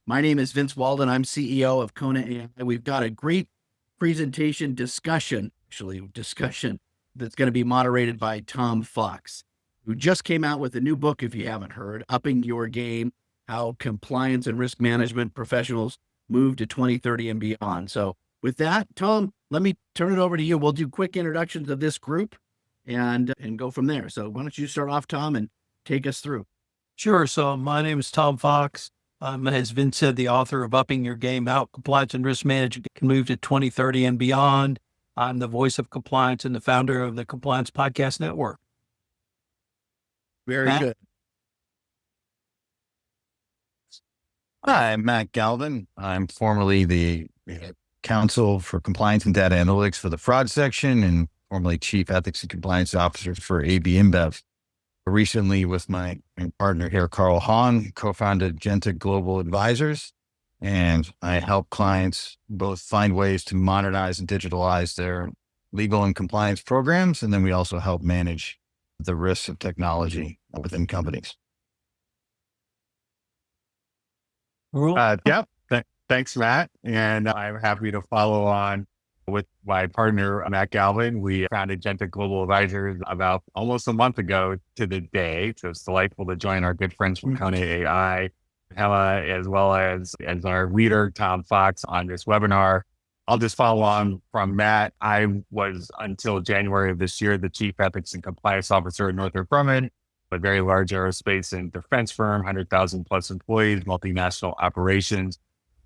My name is Vince Walden. I'm CEO of KonaAI. We've got a great presentation discussion that's going to be moderated by Tom Fox, who just came out with a new book, if you haven't heard, Upping Your Game, How Compliance and Risk Management Professionals Move to 2030 and Beyond. So with that, Tom, let me turn it over to you. We'll do quick introductions of this group and go from there. So why don't you start off, Tom, and take us through? Sure. So my name is Tom Fox. I'm, as Vince said, the author of Upping Your Game, How Compliance and Risk Management Can Move to 2030 and Beyond. I'm the voice of compliance and the founder of the Compliance Podcast Network. Very Matt? good. Hi, I'm Matt Galvin. I'm formerly the counsel for compliance and data analytics for the fraud section and formerly chief ethics and compliance officer for AB InBev. Recently, with my partner here, Carl Hahn, co-founded Gentic Global Advisors, and I help clients both find ways to modernize and digitalize their legal and compliance programs, and then we also help manage the risks of technology within companies. Thanks, Matt. And I'm happy to follow on with my partner, Matt Galvin. We founded Gentic Global Advisors about almost a month ago to the day. So it's delightful to join our good friends from KonaAI, Hemma, as well as our leader, Tom Fox, on this webinar. I'll just follow on from Matt. I was, until January of this year, the chief ethics and compliance officer at Northrop Grumman, a very large aerospace and defense firm, 100,000 plus employees, multinational operations.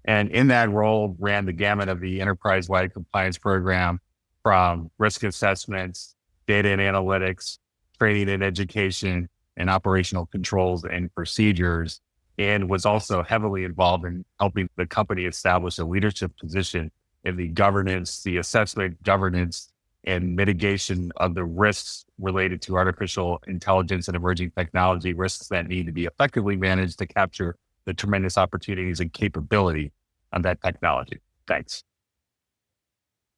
And in that role, ran the gamut of the enterprise-wide compliance program, from risk assessments, data and analytics, training and education, and operational controls and procedures, and was also heavily involved in helping the company establish a leadership position in the governance, the assessment, governance, and mitigation of the risks related to artificial intelligence and emerging technology, risks that need to be effectively managed to capture the tremendous opportunities and capability of that technology. Thanks.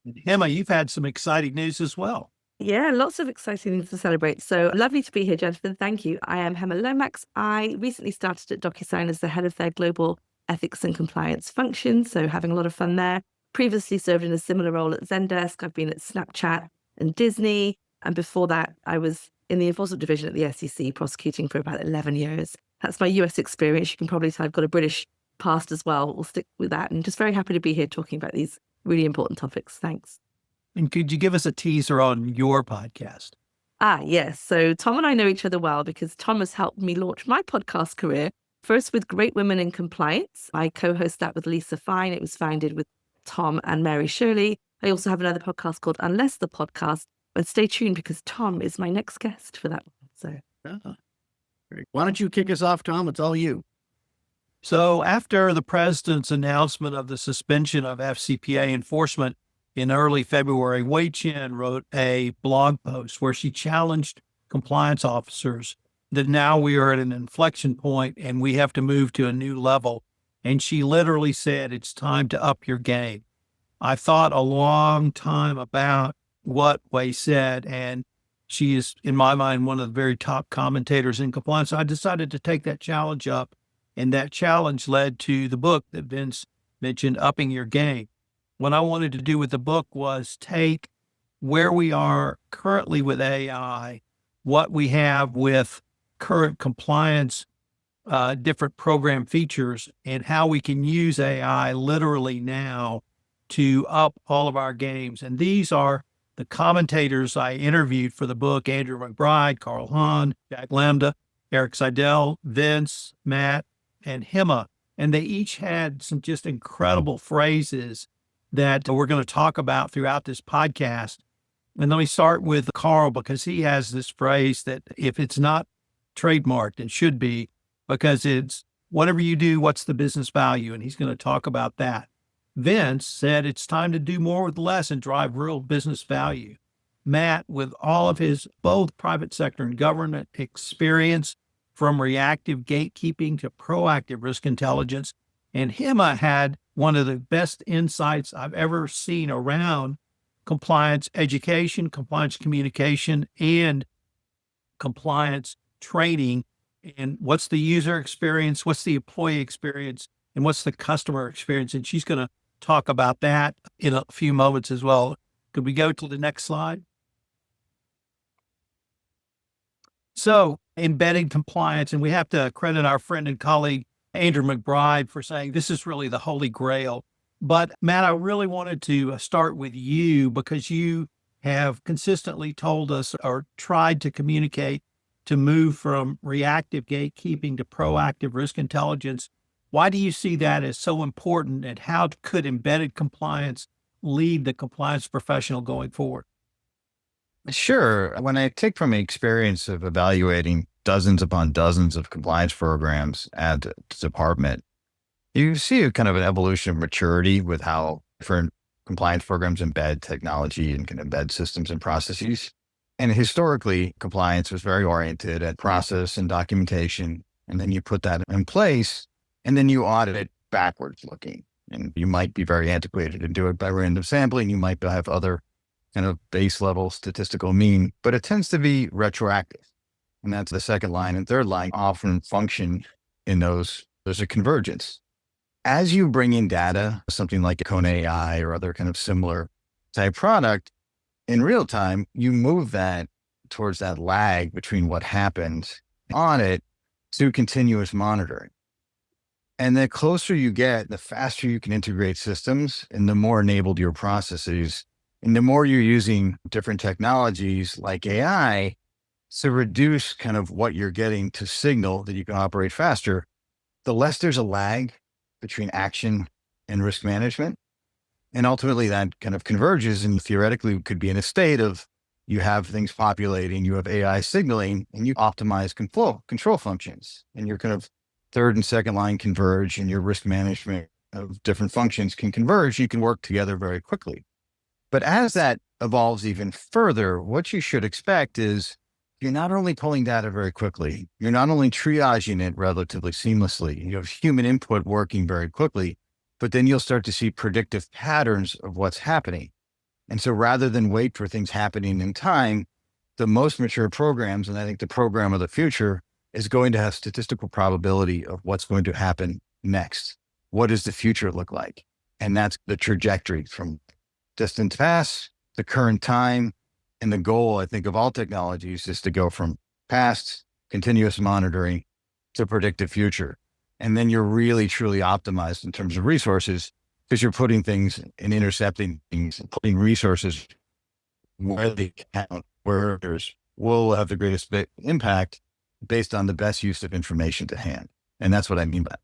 Hemma, you've had some exciting news as well. Yeah, lots of exciting things to celebrate. So lovely to be here, gentlemen. Thank you. I am Hemma Lomax. I recently started at Docusign as the head of their global ethics and compliance function. So having a lot of fun there. Previously served in a similar role at Zendesk. I've been at Snapchat and Disney. And before that, I was in the enforcement division at the SEC, prosecuting for about 11 years. That's my US experience. You can probably tell I've got a British past as well. We'll stick with that. And just very happy to be here talking about these really important topics. Thanks. And could you give us a teaser on your podcast? Yes. So Tom and I know each other well because Tom has helped me launch my podcast career, first with Great Women in Compliance. I co-host that with Lisa Fine. It was founded with Tom and Mary Shirley. I also have another podcast called Unless the Podcast, but stay tuned because Tom is my next guest for that one. So, Why don't you kick us off, Tom? It's all you. So after the president's announcement of the suspension of FCPA enforcement in early February, Wei Chen wrote a blog post where she challenged compliance officers that now we are at an inflection point and we have to move to a new level. And she literally said, it's time to up your game. I thought a long time about what Wei said, and she is, in my mind, one of the very top commentators in compliance. So I decided to take that challenge up, and that challenge led to the book that Vince mentioned, Upping Your Game. What I wanted to do with the book was take where we are currently with AI, what we have with current compliance, different program features, and how we can use AI literally now to up all of our games. And these are the commentators I interviewed for the book: Andrew McBride, Carl Hahn, Jack Lambda, Eric Seidel, Vince, Matt, and Hemma. And they each had some just incredible phrases that we're going to talk about throughout this podcast. And let me start with Carl, because he has this phrase that if it's not trademarked, it should be, because it's whatever you do, what's the business value? And he's going to talk about that. Vince said it's time to do more with less and drive real business value. Matt, with all of his both private sector and government experience, from reactive gatekeeping to proactive risk intelligence. And Hemma had one of the best insights I've ever seen around compliance education, compliance communication, and compliance training. And what's the user experience? What's the employee experience? and what's the customer experience? And she's going to talk about that in a few moments as well. Could we go to the next slide? So embedding compliance, and we have to credit our friend and colleague, Andrew McBride, for saying this is really the holy grail. But Matt, I really wanted to start with you because you have consistently told us or tried to communicate to move from reactive gatekeeping to proactive risk intelligence. Why do you see that as so important, and how could embedded compliance lead the compliance professional going forward? Sure. When I take from experience of evaluating dozens upon dozens of compliance programs at the department, you see a kind of an evolution of maturity with how different compliance programs embed technology and can embed systems and processes. And historically, compliance was very oriented at process and documentation. And then you put that in place, and then you audit it backwards looking. And you might be very antiquated and do it by random sampling. You might have other kind of base level statistical mean, but it tends to be retroactive. And that's the second line and third line often function in those. There's a convergence. As you bring in data, something like KonaAI or other kind of similar type product, in real time, you move that towards that lag between what happened on it to continuous monitoring. And the closer you get, the faster you can integrate systems and the more enabled your processes. And the more you're using different technologies like AI to reduce kind of what you're getting to signal that you can operate faster, the less there's a lag between action and risk management. And ultimately that kind of converges and theoretically could be in a state of you have things populating, you have AI signaling, and you optimize control functions. And your kind of third and second line converge, and your risk management of different functions can converge. You can work together very quickly. But as that evolves even further, what you should expect is you're not only pulling data very quickly, you're not only triaging it relatively seamlessly, you have human input working very quickly, but then you'll start to see predictive patterns of what's happening. And so rather than wait for things happening in time, the most mature programs, and I think the program of the future, is going to have statistical probability of what's going to happen next. What does the future look like? And that's the trajectory from distant past, the current time. And the goal, I think, of all technologies is to go from past continuous monitoring to predictive future. And then you're really, truly optimized in terms of resources because you're putting things and intercepting things and putting resources where they count, where others will have the greatest impact based on the best use of information to hand. And that's what I mean by that.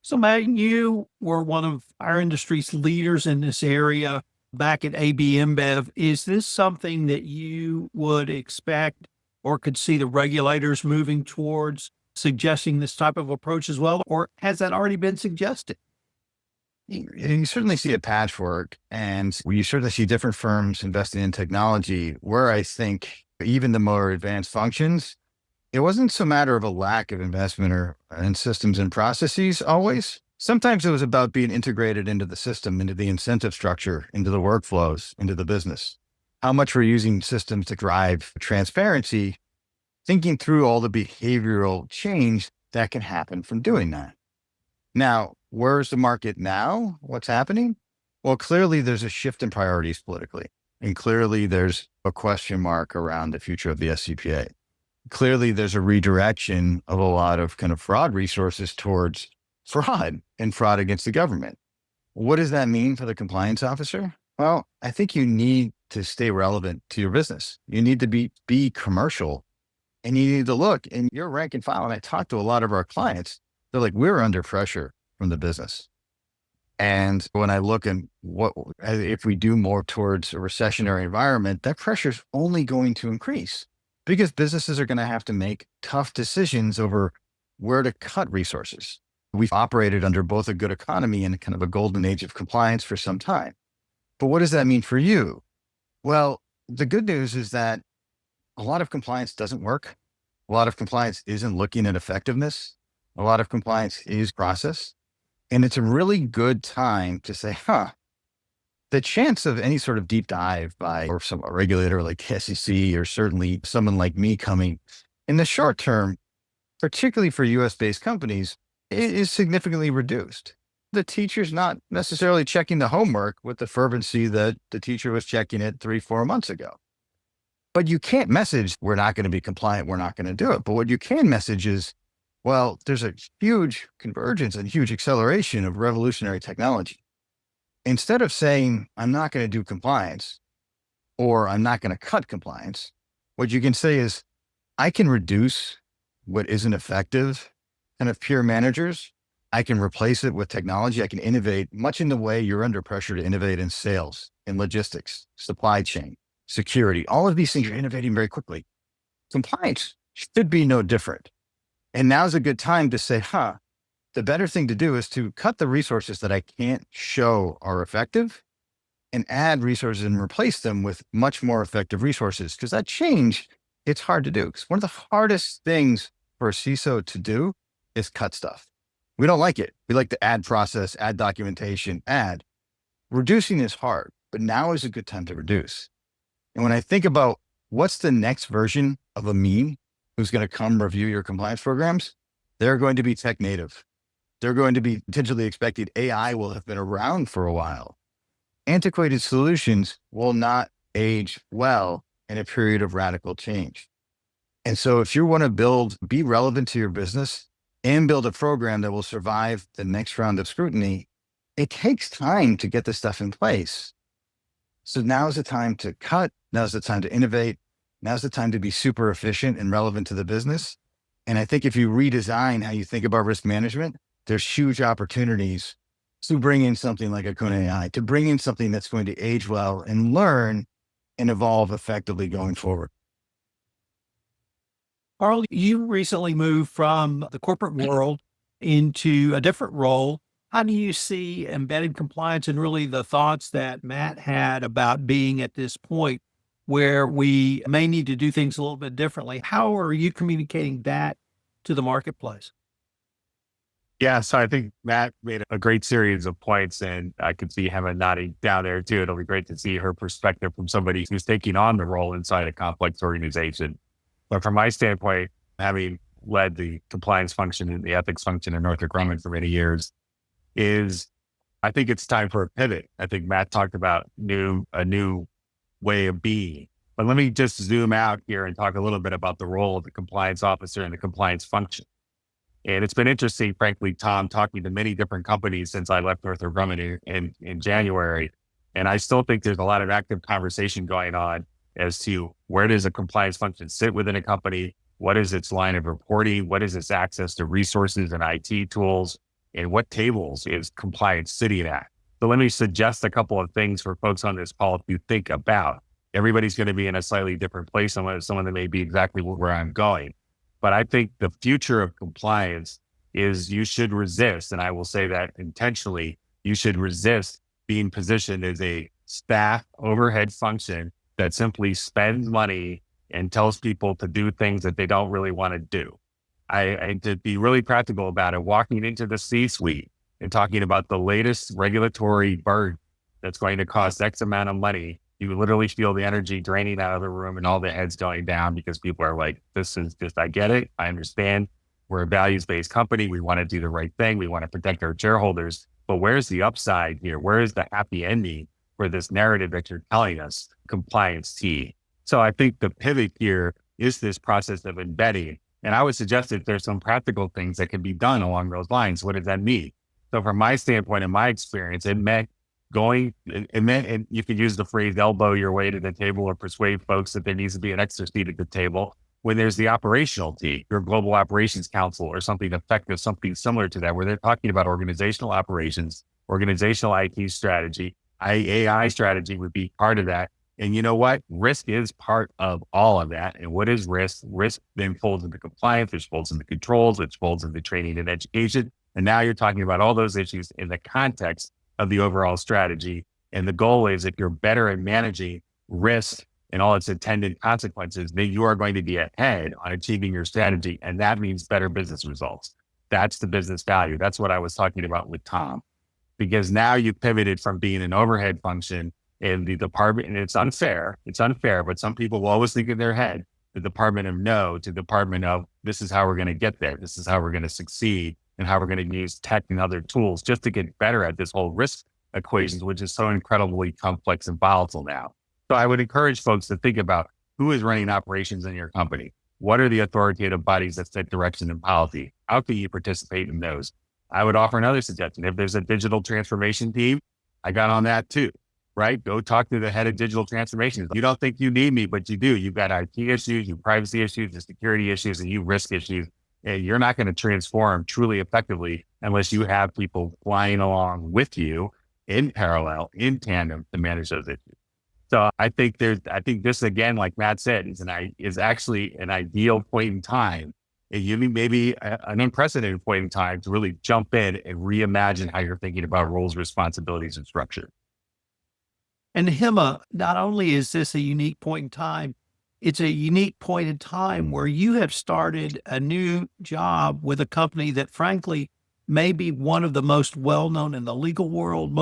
So Matt, you were one of our industry's leaders in this area back at AB InBev. Is this something that you would expect or could see the regulators moving towards, suggesting this type of approach as well? Or has that already been suggested? You certainly see a patchwork, and you certainly see different firms investing in technology where I think even the more advanced functions, it wasn't so matter of a lack of investment in systems and processes always. Sometimes it was about being integrated into the system, into the incentive structure, into the workflows, into the business. How much we're using systems to drive transparency, thinking through all the behavioral change that can happen from doing that. Now, where's the market now? What's happening? Well, clearly there's a shift in priorities politically, and clearly there's a question mark around the future of the FCPA. Clearly there's a redirection of a lot of kind of fraud resources towards fraud and fraud against the government. What does that mean for the compliance officer? Well, I think you need to stay relevant to your business. You need to be commercial, and you need to look in your rank and file. And I talk to a lot of our clients. They're like, we're under pressure from the business. And when I look at if we do more towards a recessionary environment, that pressure is only going to increase because businesses are going to have to make tough decisions over where to cut resources. We've operated under both a good economy and kind of a golden age of compliance for some time. But what does that mean for you? Well, the good news is that a lot of compliance doesn't work. A lot of compliance isn't looking at effectiveness. A lot of compliance is process. And it's a really good time to say, the chance of any sort of deep dive by a regulator like SEC or certainly someone like me coming in the short term particularly for US-based companies, is significantly reduced. The teacher's not necessarily checking the homework with the fervency that the teacher was checking it 3-4 months ago. But you can't message, we're not going to be compliant, we're not going to do it. But what you can message is, well, there's a huge convergence and huge acceleration of revolutionary technology. Instead of saying, I'm not going to do compliance or I'm not going to cut compliance, what you can say is, I can reduce what isn't effective kind of pure managers. I can replace it with technology. I can innovate much in the way you're under pressure to innovate in sales, in logistics, supply chain, security. All of these things are innovating very quickly. Compliance should be no different. And now's a good time to say, the better thing to do is to cut the resources that I can't show are effective and add resources and replace them with much more effective resources. Because that change, it's hard to do. Because one of the hardest things for a CISO to do is cut stuff. We don't like it. We like to add process, add documentation, add. Reducing is hard, but now is a good time to reduce. And when I think about what's the next version of a meme who's going to come review your compliance programs, they're going to be tech native. They're going to be potentially expected. AI will have been around for a while. Antiquated solutions will not age well in a period of radical change. And so if you want to be relevant to your business and build a program that will survive the next round of scrutiny, it takes time to get this stuff in place. So now's the time to cut. Now's the time to innovate. Now's the time to be super efficient and relevant to the business. And I think if you redesign how you think about risk management, there's huge opportunities to bring in something like a KonaAI, to bring in something that's going to age well and learn and evolve effectively going forward. Carl, you recently moved from the corporate world into a different role. How do you see embedded compliance and really the thoughts that Matt had about being at this point where we may need to do things a little bit differently? How are you communicating that to the marketplace? Yeah, so I think Matt made a great series of points, and I could see Hemma nodding down there too. It'll be great to see her perspective from somebody who's taking on the role inside a complex organization. But from my standpoint, having led the compliance function and the ethics function in Northrop Grumman for many years, I think it's time for a pivot. I think Matt talked about a new way of being. But let me just zoom out here and talk a little bit about the role of the compliance officer and the compliance function. And it's been interesting, frankly, Tom, talking to many different companies since I left Northrop Grumman in January. And I still think there's a lot of active conversation going on as to where does a compliance function sit within a company? What is its line of reporting? What is its access to resources and IT tools? And what tables is compliance sitting at? So let me suggest a couple of things for folks on this call to think about. Everybody's going to be in a slightly different place. Someone that may be exactly where I'm going. But I think the future of compliance is you should resist, and I will say that intentionally, you should resist being positioned as a staff overhead function that simply spends money and tells people to do things that they don't really want to do. I to be really practical about it, walking into the C-suite and talking about the latest regulatory burden that's going to cost X amount of money, you literally feel the energy draining out of the room and all the heads going down because people are like, this is just, I get it. I understand. We're a values-based company. We want to do the right thing. We want to protect our shareholders. But where's the upside here? Where is the happy ending for this narrative that you're telling us, compliance T? So I think the pivot here is this process of embedding. And I would suggest that there's some practical things that can be done along those lines. What does that mean? So from my standpoint and my experience, it meant and you could use the phrase elbow your way to the table or persuade folks that there needs to be an extra seat at the table. When there's the operational T, your global operations council or something effective, something similar to that, where they're talking about organizational operations, organizational IT strategy, AI strategy would be part of that. And you know what? Risk is part of all of that. And what is risk? Risk then folds into compliance, which folds into controls, which folds into training and education. And now you're talking about all those issues in the context of the overall strategy. And the goal is if you're better at managing risk and all its attendant consequences, then you are going to be ahead on achieving your strategy. And that means better business results. That's the business value. That's what I was talking about with Tom, because now you pivoted from being an overhead function in the department, and it's unfair, but some people will always think in their head, the Department of No to Department of this is how we're going to get there. This is how we're going to succeed and how we're going to use tech and other tools just to get better at this whole risk equations, which is so incredibly complex and volatile now. So I would encourage folks to think about who is running operations in your company. What are the authoritative bodies that set direction and policy? How can you participate in those? I would offer another suggestion. If there's a digital transformation team, I got on that too, right? Go talk to the head of digital transformation. You don't think you need me, but you do. You've got IT issues, you privacy issues, you security issues, and you risk issues. And you're not going to transform truly effectively unless you have people flying along with you in parallel, in tandem to manage those issues. So I think this, again, like Matt said, is actually an ideal point in time. Maybe an unprecedented point in time to really jump in and reimagine how you're thinking about roles, responsibilities, and structure. And Hemma, not only is this a unique point in time, it's a unique point in time where you have started a new job with a company that, frankly, may be one of the most well-known in the legal world,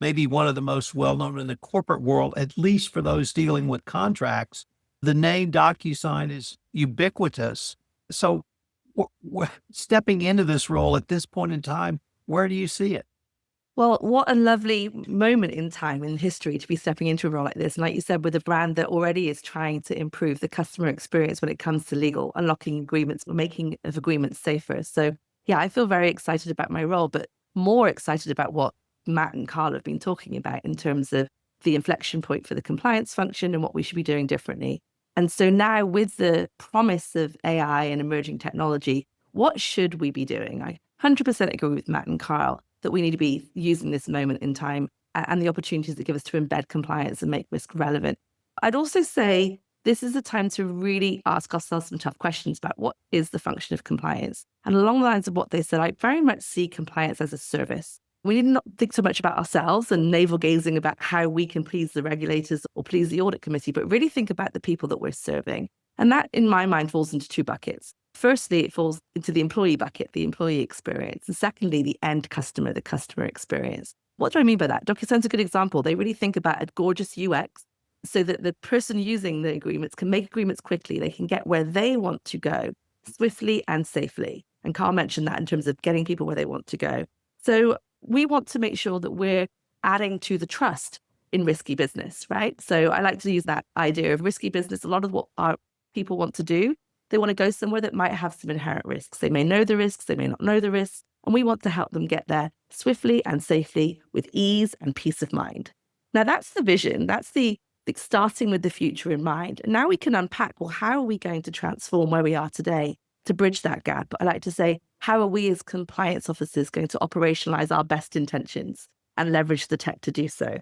maybe one of the most well-known in the corporate world, at least for those dealing with contracts. The name Docusign is ubiquitous. So stepping into this role at this point in time, where do you see it? Well, what a lovely moment in time in history to be stepping into a role like this. And like you said, with a brand that already is trying to improve the customer experience when it comes to legal, unlocking agreements, making of agreements safer. So yeah, I feel very excited about my role, but more excited about what Matt and Carl have been talking about in terms of the inflection point for the compliance function and what we should be doing differently. And so now with the promise of AI and emerging technology, what should we be doing? I 100% agree with Matt and Carl that we need to be using this moment in time and the opportunities that give us to embed compliance and make risk relevant. I'd also say this is a time to really ask ourselves some tough questions about what is the function of compliance. And along the lines of what they said, I very much see compliance as a service. We need not think so much about ourselves and navel gazing about how we can please the regulators or please the audit committee, but really think about the people that we're serving. And that, in my mind, falls into two buckets. Firstly, it falls into the employee bucket, the employee experience. And secondly, the end customer, the customer experience. What do I mean by that? DocuSign's a good example. They really think about a gorgeous UX so that the person using the agreements can make agreements quickly. They can get where they want to go swiftly and safely. And Carl mentioned that in terms of getting people where they want to go. So we want to make sure that we're adding to the trust in risky business, right? So I like to use that idea of risky business. A lot of what our people want to do, they want to go somewhere that might have some inherent risks. They may know the risks, they may not know the risks, and we want to help them get there swiftly and safely with ease and peace of mind. Now that's the vision. That's the starting with the future in mind. And now we can unpack, well, how are we going to transform where we are today to bridge that gap? I like to say, how are we as compliance officers going to operationalize our best intentions and leverage the tech to do so?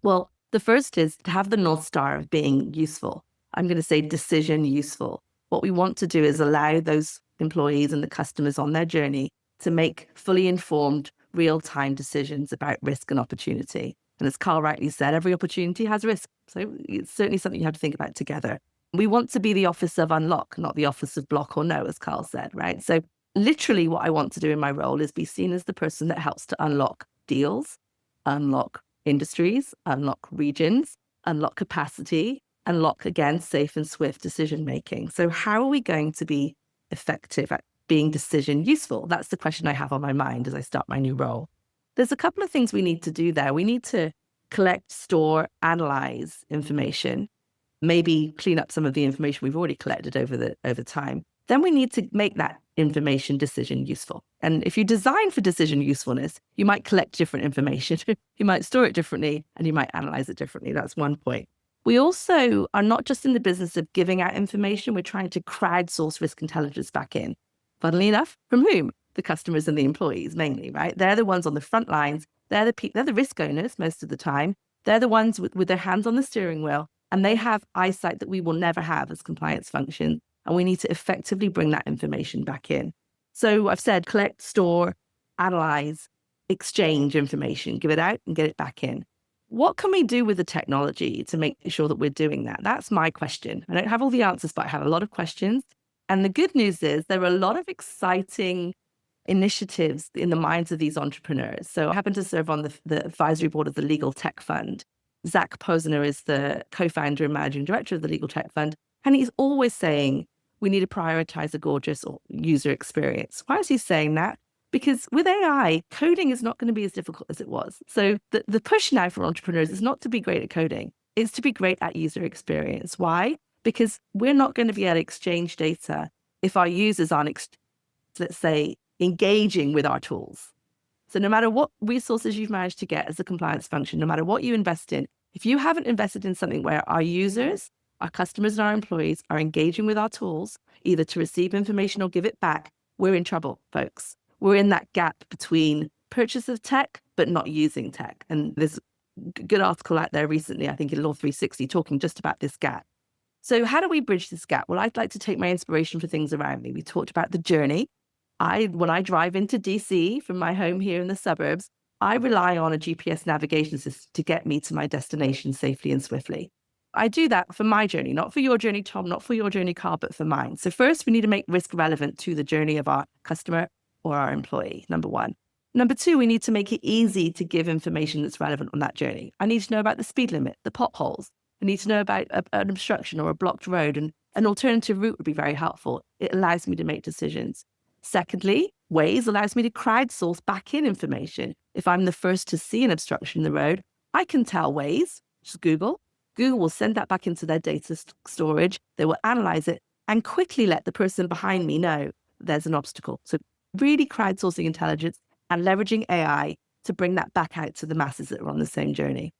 Well, the first is to have the North Star of being useful. I'm going to say decision useful. What we want to do is allow those employees and the customers on their journey to make fully informed, real-time decisions about risk and opportunity. And as Carl rightly said, every opportunity has risk. So it's certainly something you have to think about together. We want to be the office of unlock, not the office of block or no, as Carl said, right? So literally what I want to do in my role is be seen as the person that helps to unlock deals, unlock industries, unlock regions, unlock capacity, unlock, again, safe and swift decision-making. So how are we going to be effective at being decision useful? That's the question I have on my mind as I start my new role. There's a couple of things we need to do there. We need to collect, store, analyze information, maybe clean up some of the information we've already collected over time. Then we need to make that information decision useful. And if you design for decision usefulness, you might collect different information, you might store it differently, and you might analyze it differently. That's one point. We also are not just in the business of giving out information, we're trying to crowdsource risk intelligence back in. Funnily enough, from whom? The customers and the employees mainly, right? They're the ones on the front lines. They're the risk owners most of the time. They're the ones with their hands on the steering wheel, and they have eyesight that we will never have as compliance function. And we need to effectively bring that information back in. So I've said collect, store, analyze, exchange information, give it out and get it back in. What can we do with the technology to make sure that we're doing that? That's my question. I don't have all the answers, but I have a lot of questions. And the good news is there are a lot of exciting initiatives in the minds of these entrepreneurs. So I happen to serve on the advisory board of the Legal Tech Fund. Zach Posner is the co-founder and managing director of the Legal Tech Fund. And he's always saying, we need to prioritize a gorgeous user experience. Why is he saying that? Because with AI, coding is not going to be as difficult as it was. So the push now for entrepreneurs is not to be great at coding. It's to be great at user experience. Why? Because we're not going to be able to exchange data if our users aren't, let's say, engaging with our tools. So no matter what resources you've managed to get as a compliance function, no matter what you invest in, if you haven't invested in something where our users, our customers and our employees are engaging with our tools, either to receive information or give it back, we're in trouble, folks. We're in that gap between purchase of tech, but not using tech. And there's a good article out there recently, I think in Law 360, talking just about this gap. So how do we bridge this gap? Well, I'd like to take my inspiration for things around me. We talked about the journey. When I drive into DC from my home here in the suburbs, I rely on a GPS navigation system to get me to my destination safely and swiftly. I do that for my journey, not for your journey, Tom, not for your journey, Carl, but for mine. So first, we need to make risk relevant to the journey of our customer or our employee, number one. Number two, we need to make it easy to give information that's relevant on that journey. I need to know about the speed limit, the potholes. I need to know about an obstruction or a blocked road, and an alternative route would be very helpful. It allows me to make decisions. Secondly, Waze allows me to crowdsource back in information. If I'm the first to see an obstruction in the road, I can tell Waze, just Google. Google will send that back into their data storage. They will analyze it and quickly let the person behind me know there's an obstacle. So really crowdsourcing intelligence and leveraging AI to bring that back out to the masses that are on the same journey.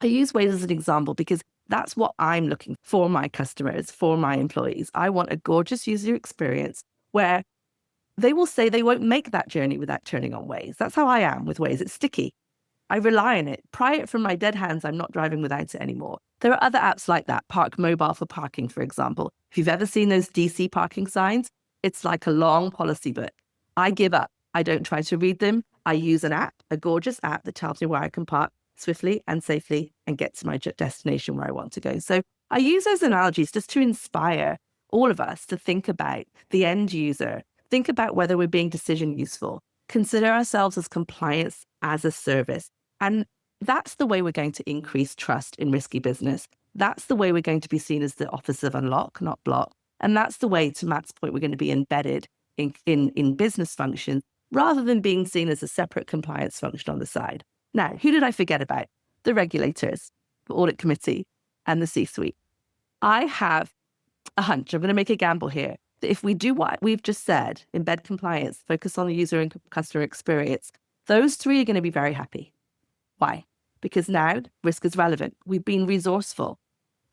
I use Waze as an example because that's what I'm looking for my customers, for my employees. I want a gorgeous user experience where they will say they won't make that journey without turning on Waze. That's how I am with Waze. It's sticky. I rely on it. Pry it from my dead hands. I'm not driving without it anymore. There are other apps like that, Park Mobile for parking, for example. If you've ever seen those DC parking signs, it's like a long policy book. I give up. I don't try to read them. I use an app, a gorgeous app that tells me where I can park swiftly and safely and get to my destination where I want to go. So I use those analogies just to inspire all of us to think about the end user, think about whether we're being decision useful, consider ourselves as compliance as a service. And that's the way we're going to increase trust in risky business. That's the way we're going to be seen as the office of unlock, not block. And that's the way, to Matt's point, we're going to be embedded in business functions rather than being seen as a separate compliance function on the side. Now, who did I forget about? The regulators, the audit committee, and the C-suite. I have a hunch, I'm going to make a gamble here, that if we do what we've just said, embed compliance, focus on the user and customer experience, those three are going to be very happy. Why? Because now risk is relevant. We've been resourceful.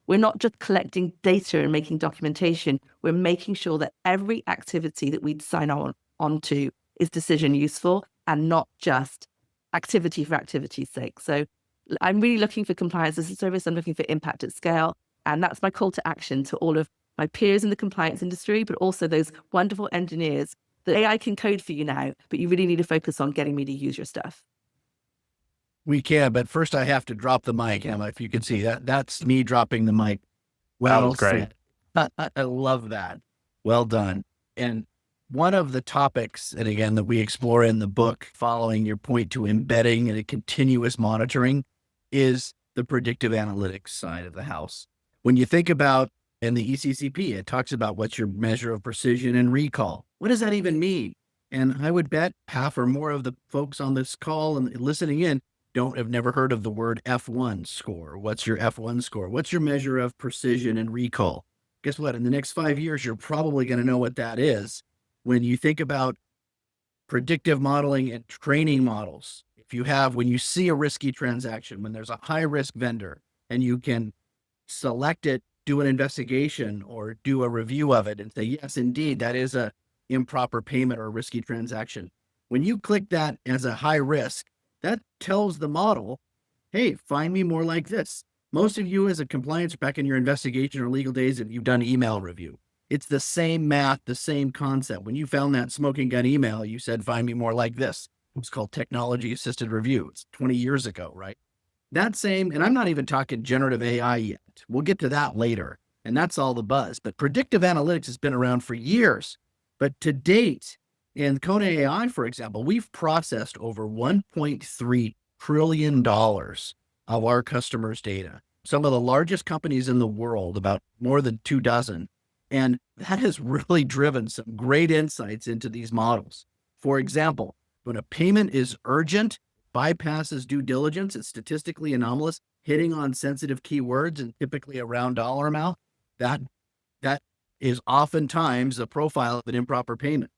We're not just collecting data and making documentation. We're making sure that every activity that we sign onto is decision useful and not just activity for activity's sake. So I'm really looking for compliance as a service. I'm looking for impact at scale. And that's my call to action to all of my peers in the compliance industry, but also those wonderful engineers that AI can code for you now, but you really need to focus on getting me to use your stuff. We can, but first I have to drop the mic, Hemma, if you can see that. That's me dropping the mic. Well, that was great. Said. I love that. Well done. And one of the topics, and again, that we explore in the book, following your point to embedding and a continuous monitoring, is the predictive analytics side of the house. When you think about, in the ECCP, it talks about what's your measure of precision and recall. What does that even mean? And I would bet half or more of the folks on this call and listening in have never heard of the word F1 score. What's your F1 score? What's your measure of precision and recall? Guess what? In the next 5 years, you're probably going to know what that is. When you think about predictive modeling and training models, when you see a risky transaction, when there's a high risk vendor and you can select it, do an investigation or do a review of it and say, yes, indeed, that is a improper payment or a risky transaction. When you click that as a high risk, that tells the model, hey, find me more like this. Most of you as a compliance back in your investigation or legal days, if you've done email review, it's the same math, the same concept. When you found that smoking gun email, you said, find me more like this. It was called technology assisted review. It's 20 years ago, right? That same, and I'm not even talking generative AI yet. We'll get to that later. And that's all the buzz. But predictive analytics has been around for years. But to date, in KonaAI, for example, we've processed over $1.3 trillion of our customers' data. Some of the largest companies in the world, about more than 2 dozen, And that has really driven some great insights into these models. For example, when a payment is urgent, bypasses due diligence, it's statistically anomalous, hitting on sensitive keywords and typically a round dollar amount, that is oftentimes the profile of an improper payment.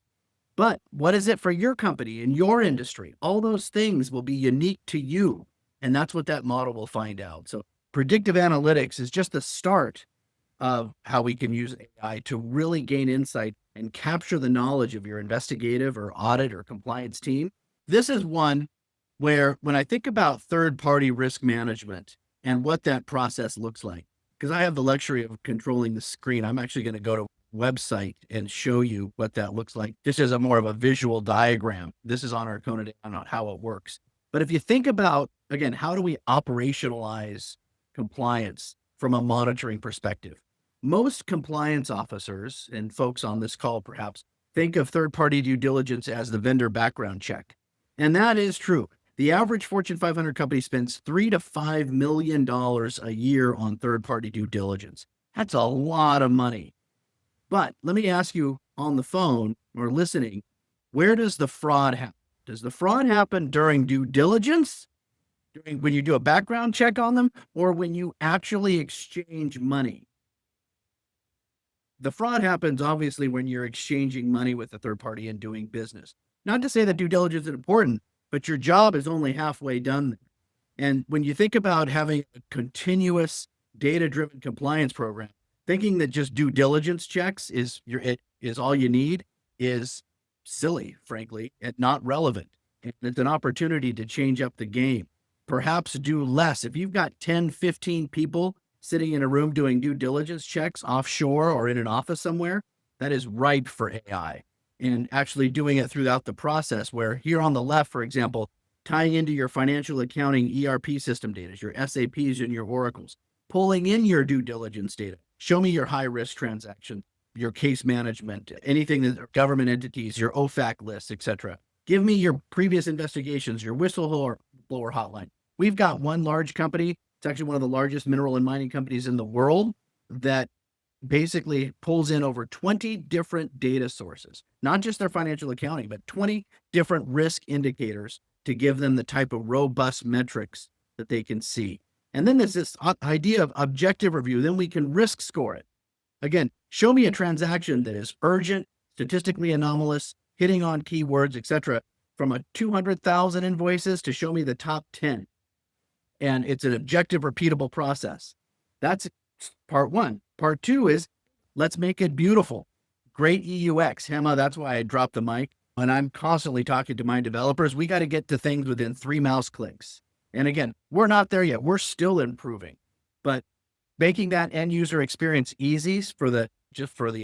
But what is it for your company and your industry? All those things will be unique to you. And that's what that model will find out. So predictive analytics is just the start of how we can use AI to really gain insight and capture the knowledge of your investigative or audit or compliance team. This is one where when I think about third-party risk management and what that process looks like, because I have the luxury of controlling the screen, I'm actually going to go to a website and show you what that looks like. This is a more of a visual diagram. This is on our KonaAI on how it works. But if you think about, again, how do we operationalize compliance from a monitoring perspective? Most compliance officers and folks on this call perhaps think of third-party due diligence as the vendor background check. And that is true. The average Fortune 500 company spends $3 to $5 million a year on third-party due diligence. That's a lot of money. But let me ask you on the phone or listening, where does the fraud happen? Does the fraud happen during due diligence, when you do a background check on them, or when you actually exchange money? The fraud happens obviously when you're exchanging money with a third party and doing business. Not to say that due diligence is important, but your job is only halfway done. And when you think about having a continuous data-driven compliance program, thinking that just due diligence checks is all you need is silly, frankly, and not relevant. And it's an opportunity to change up the game. Perhaps do less. If you've got 10, 15 people sitting in a room doing due diligence checks offshore or in an office somewhere, that is ripe for AI. And actually doing it throughout the process, where here on the left, for example, tying into your financial accounting ERP system data, your SAPs and your Oracles, pulling in your due diligence data. Show me your high risk transaction, your case management, anything that government entities, your OFAC lists, etc. Give me your previous investigations, your whistleblower hotline. We've got one large company. It's actually one of the largest mineral and mining companies in the world that basically pulls in over 20 different data sources, not just their financial accounting, but 20 different risk indicators to give them the type of robust metrics that they can see. And then there's this idea of objective review. Then we can risk score it. Again, show me a transaction that is urgent, statistically anomalous, hitting on keywords, etc., from a 200,000 invoices to show me the top 10. And it's an objective, repeatable process. That's part one. Part two is let's make it beautiful. Great EUX. Hemma, that's why I dropped the mic. And I'm constantly talking to my developers. We got to get to things within 3 mouse clicks. And again, we're not there yet. We're still improving. But making that end user experience easy for the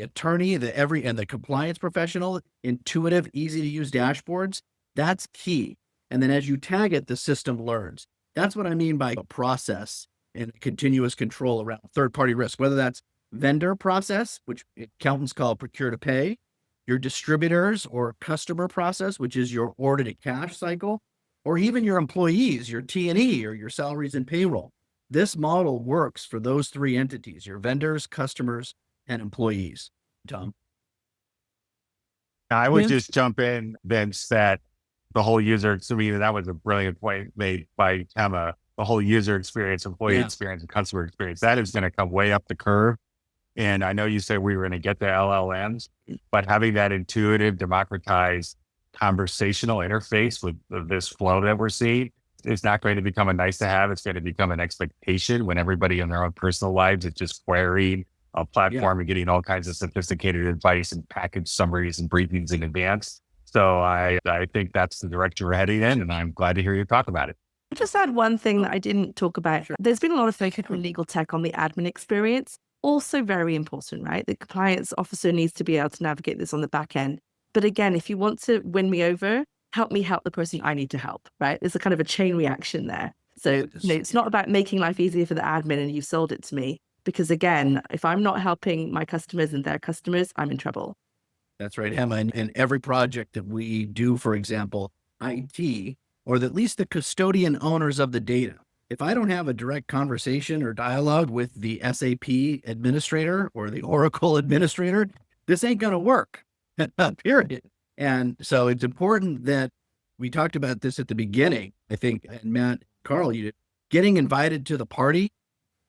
attorney, and the compliance professional, intuitive, easy to use dashboards, that's key. And then as you tag it, the system learns. That's what I mean by a process and continuous control around third-party risk, whether that's vendor process, which accountants call procure to pay, your distributors or customer process, which is your order to cash cycle, or even your employees, your T&E or your salaries and payroll. This model works for those three entities, your vendors, customers, and employees. Tom? I would just jump in, Vince, that the whole user, to me, that was a brilliant point made by Hemma. The whole user experience, employee experience, and customer experience, that is going to come way up the curve. And I know you said we were going to get the LLMs, but having that intuitive, democratized conversational interface with this flow that we're seeing is not going to become a nice to have. It's going to become an expectation when everybody in their own personal lives is just querying a platform and getting all kinds of sophisticated advice and package summaries and briefings in advance. So I think that's the direction we're heading in, and I'm glad to hear you talk about it. I'll just add one thing that I didn't talk about. Sure. There's been a lot of focus on legal tech on the admin experience. Also very important, right? The compliance officer needs to be able to navigate this on the back end. But again, if you want to win me over, help me help the person I need to help, right? There's a kind of a chain reaction there. So it's not about making life easier for the admin and you've sold it to me. Because again, if I'm not helping my customers and their customers, I'm in trouble. That's right, Hemma. And every project that we do, for example, IT, or at least the custodian owners of the data, if I don't have a direct conversation or dialogue with the SAP administrator or the Oracle administrator, this ain't going to work, period. And so it's important that we talked about this at the beginning, I think, and Matt, Carl, you did, getting invited to the party.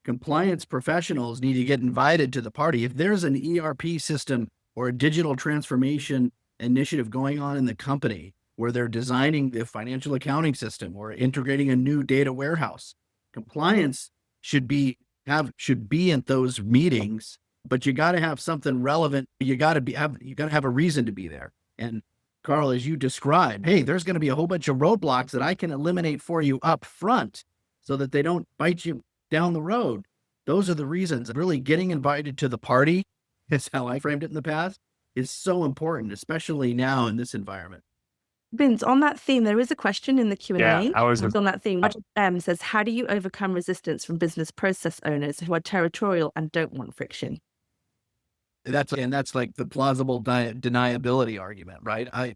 Compliance professionals need to get invited to the party. If there's an ERP system or a digital transformation initiative going on in the company where they're designing the financial accounting system or integrating a new data warehouse, compliance should be in those meetings, but you got to have something relevant. You got to have a reason to be there. And Carl, as you described, hey, there's going to be a whole bunch of roadblocks that I can eliminate for you up front so that they don't bite you down the road. Those are the reasons. Really getting invited to the party, is how I framed it in the past, is so important, especially now in this environment. Vince, on that theme, there is a question in the Q&A. Yeah, I was on that theme. Roger says, how do you overcome resistance from business process owners who are territorial and don't want friction? That's like the plausible deniability argument, right? I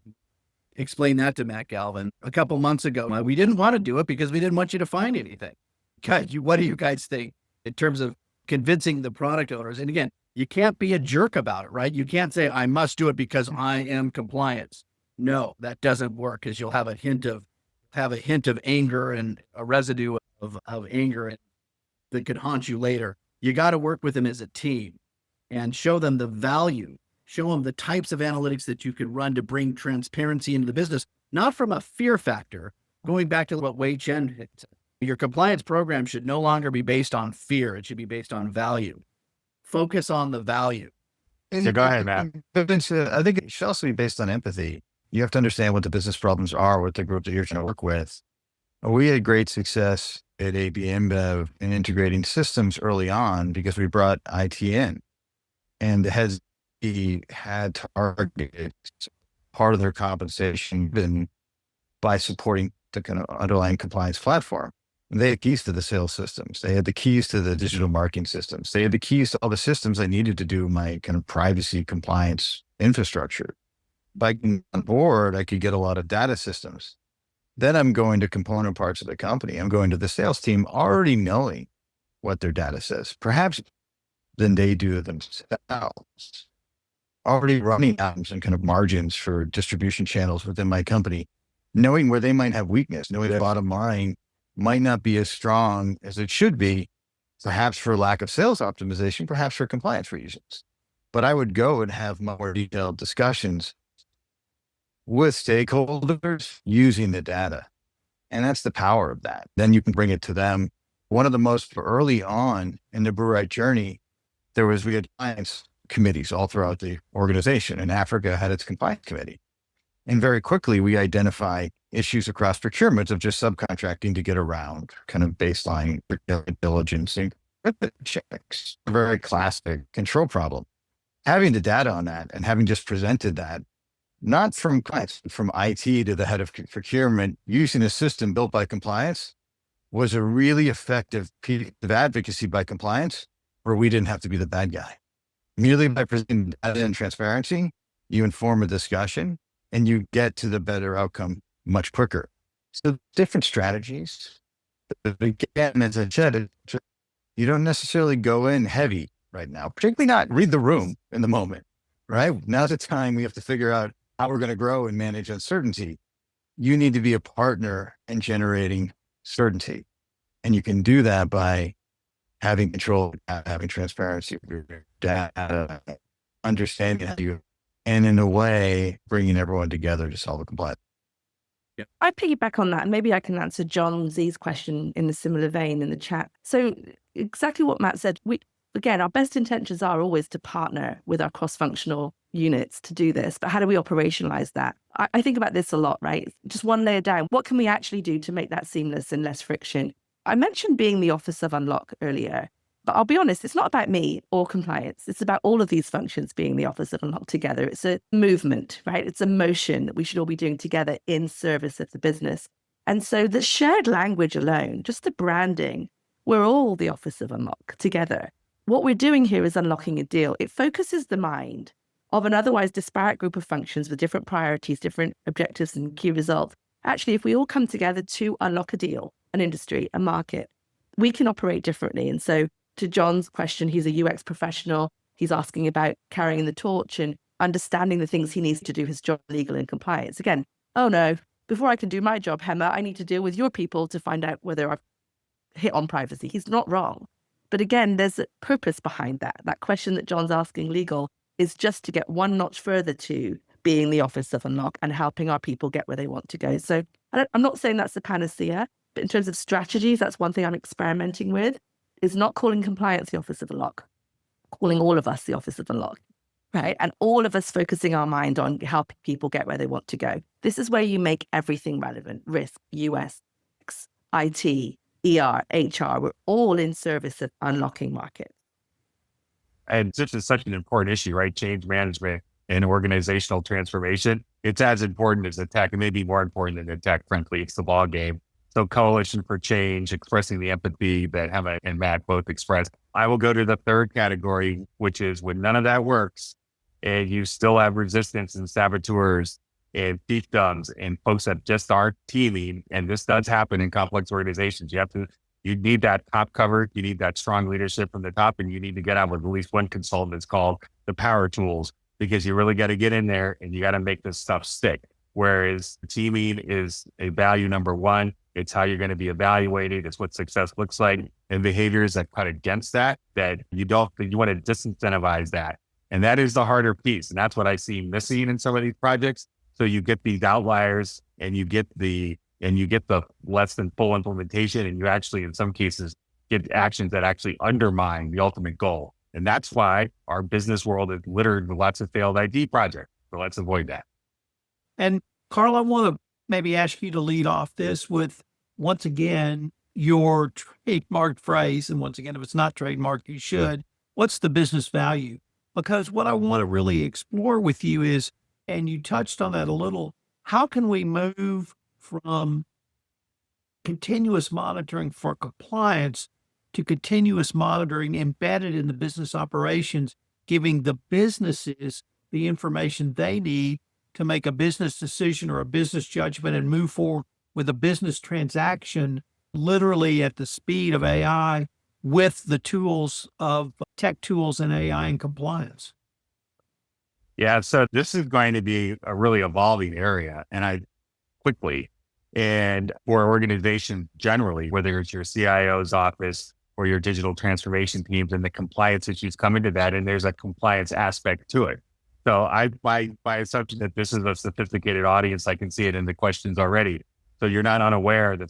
explained that to Matt Galvin a couple months ago. We didn't want to do it because we didn't want you to find anything. Guys, what do you guys think in terms of convincing the product owners? And again, you can't be a jerk about it, right? You can't say, I must do it because I am compliance. No, that doesn't work, because you'll have a hint of anger and a residue of anger that could haunt you later. You got to work with them as a team and show them the value, show them the types of analytics that you could run to bring transparency into the business, not from a fear factor. Going back to what Wei Chen said, your compliance program should no longer be based on fear. It should be based on value. Focus on the value. So go ahead, Matt. I think it should also be based on empathy. You have to understand what the business problems are with the group that you're trying to work with. We had great success at AB InBev in integrating systems early on because we brought IT in, and the heads had targeted part of their compensation been by supporting the kind of underlying compliance platform. And they had keys to the sales systems. They had the keys to the digital marketing systems. They had the keys to all the systems I needed to do my kind of privacy compliance infrastructure. By getting on board, I could get a lot of data systems. Then I'm going to component parts of the company. I'm going to the sales team already knowing what their data says, perhaps than they do themselves. Already running atoms and kind of margins for distribution channels within my company, knowing where they might have weakness, knowing the bottom line might not be as strong as it should be, perhaps for lack of sales optimization, perhaps for compliance reasons. But I would go and have more detailed discussions with stakeholders using the data. And that's the power of that. Then you can bring it to them. One of the most early on in the Brew Right journey, we had compliance committees all throughout the organization, and Africa had its compliance committee. And very quickly, we identify issues across procurement of just subcontracting to get around kind of baseline diligence and checks, a very classic control problem. Having the data on that and having just presented that, not from clients, but from IT to the head of procurement, using a system built by compliance, was a really effective piece of advocacy by compliance where we didn't have to be the bad guy. Merely by presenting data and transparency, you inform a discussion and you get to the better outcome much quicker. So different strategies. But again, as I said, you don't necessarily go in heavy right now, particularly not read the room in the moment, right? Now's the time we have to figure out how we're going to grow and manage uncertainty. You need to be a partner in generating certainty. And you can do that by having control, having transparency, data, understanding how you, and in a way, bringing everyone together to solve a compliance. Yeah. I piggyback on that, and maybe I can answer John Z's question in a similar vein in the chat. So exactly what Matt said, again, our best intentions are always to partner with our cross-functional units to do this, but how do we operationalize that? I think about this a lot, right? Just one layer down, what can we actually do to make that seamless and less friction? I mentioned being the office of unlock earlier, but I'll be honest, it's not about me or compliance. It's about all of these functions being the office of unlock together. It's a movement, right? It's a motion that we should all be doing together in service of the business. And so the shared language alone, just the branding, we're all the office of unlock together. What we're doing here is unlocking a deal. It focuses the mind of an otherwise disparate group of functions with different priorities, different objectives and key results. Actually, if we all come together to unlock a deal, an industry, a market, we can operate differently. And so to John's question, he's a UX professional. He's asking about carrying the torch and understanding the things he needs to do his job, legal and compliance. Again, oh no, before I can do my job, Hemma, I need to deal with your people to find out whether I've hit on privacy. He's not wrong. But again, there's a purpose behind that. That question that John's asking legal is just to get one notch further to being the office of unlock and helping our people get where they want to go. So I'm not saying that's the panacea, but in terms of strategies, that's one thing I'm experimenting with, is not calling compliance the office of unlock, calling all of us the office of unlock, right? And all of us focusing our mind on helping people get where they want to go. This is where you make everything relevant: risk, US, IT, ER, HR. We're all in service of unlocking markets. And this is such an important issue, right? Change management and organizational transformation. It's as important as the tech, and maybe more important than the tech, frankly. It's the ball game. So Coalition for Change, expressing the empathy that Hemma and Matt both expressed. I will go to the third category, which is when none of that works and you still have resistance and saboteurs and fiefdoms and folks that just aren't teaming. And this does happen in complex organizations. You need that top cover. You need that strong leadership from the top, and you need to get out with at least one consultant that's called the power tools, because you really got to get in there and you got to make this stuff stick. Whereas teaming is a value number one. It's how you're going to be evaluated. It's what success looks like, and behaviors that cut against that you want to disincentivize that. And that is the harder piece. And that's what I see missing in some of these projects. So you get these outliers and you get the less than full implementation. And you actually, in some cases, get actions that actually undermine the ultimate goal. And that's why our business world is littered with lots of failed ID projects. So let's avoid that. And Carl, I want to maybe ask you to lead off this with, once again, your trademarked phrase. And once again, if it's not trademarked, you should. What's the business value? Because what I want to really explore with you is, and you touched on that a little, how can we move from continuous monitoring for compliance to continuous monitoring embedded in the business operations, giving the businesses the information they need to make a business decision or a business judgment and move forward with a business transaction, literally at the speed of AI with the tools of tech tools and AI and compliance? Yeah, so this is going to be a really evolving area, and for organizations generally, whether it's your CIO's office or your digital transformation teams, and the compliance issues come into that, and there's a compliance aspect to it. So by assumption that this is a sophisticated audience, I can see it in the questions already. So you're not unaware of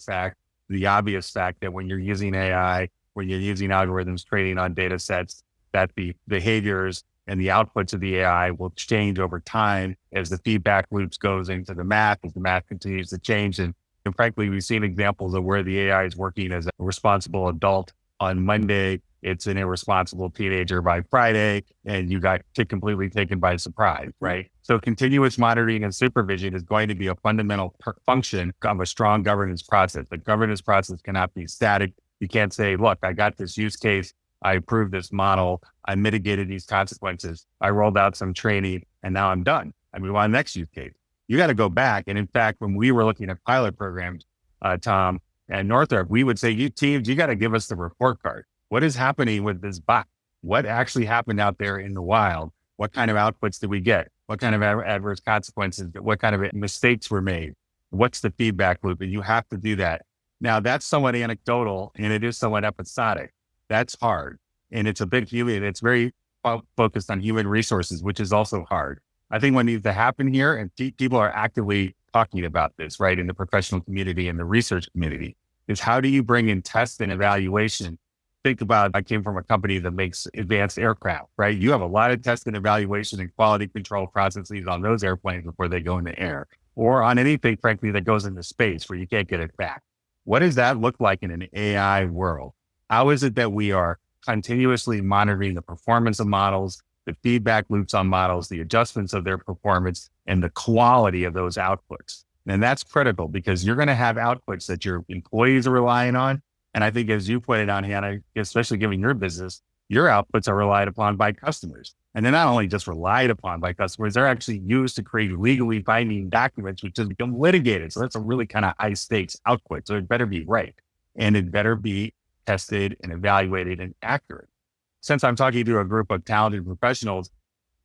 the obvious fact that when you're using AI, when you're using algorithms training on data sets, that the behaviors and the outputs of the AI will change over time as the feedback loops goes into the math, as the math continues to change. And frankly, we've seen examples of where the AI is working as a responsible adult on Monday. It's an irresponsible teenager by Friday, and you got completely taken by surprise, right? So continuous monitoring and supervision is going to be a fundamental function of a strong governance process. The governance process cannot be static. You can't say, look, I got this use case, I approved this model, I mitigated these consequences, I rolled out some training, and now I'm done. I move on to the next use case. You got to go back. And in fact, when we were looking at pilot programs, Tom and Northrop, we would say, you teams, you got to give us the report card. What is happening with this bot? What actually happened out there in the wild? What kind of outputs did we get? What kind of adverse consequences? What kind of mistakes were made? What's the feedback loop? And you have to do that. Now, that's somewhat anecdotal, and it is somewhat episodic. That's hard. And it's a big human. It's very focused on human resources, which is also hard. I think what needs to happen here, and people are actively talking about this, right, in the professional community and the research community, is how do you bring in test and evaluation? Think about, I came from a company that makes advanced aircraft, right? You have a lot of test and evaluation and quality control processes on those airplanes before they go into air, or on anything, frankly, that goes into space where you can't get it back. What does that look like in an AI world? How is it that we are continuously monitoring the performance of models, the feedback loops on models, the adjustments of their performance, and the quality of those outputs? And that's critical, because you're going to have outputs that your employees are relying on. And I think, as you pointed out, Hannah, especially given your business, your outputs are relied upon by customers. And they're not only just relied upon by customers, they're actually used to create legally binding documents, which has become litigated. So that's a really kind of high stakes output. So it better be right. And it better be tested and evaluated and accurate. Since I'm talking to a group of talented professionals,